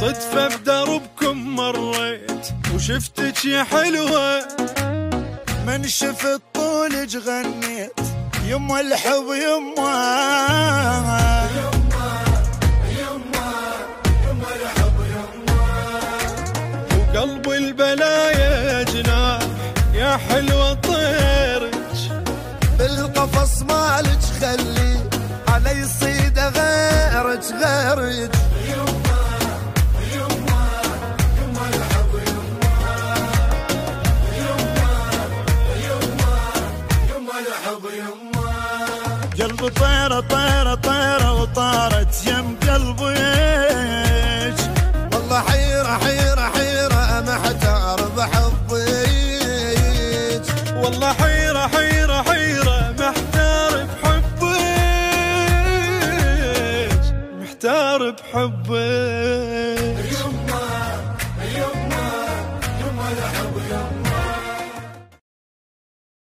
صدفة بدربكم مريت وشفتك يا حلوة، من شفت طولك غنيت يما الحب يما الحب يما، وقلب البلايا جناح يا حلوة طيرك، بالقفص مالك خلي علي يصيد غيرك غيرك، يما الحب يما الحب يما، قلبي طيرة طيرة طيرة وطارت يم قلبك، والله حيرة حيرة حيرة محتار بحبك، والله حيرة حيرة حيرة محتار بحبك، محتار بحبك، يما الحب يما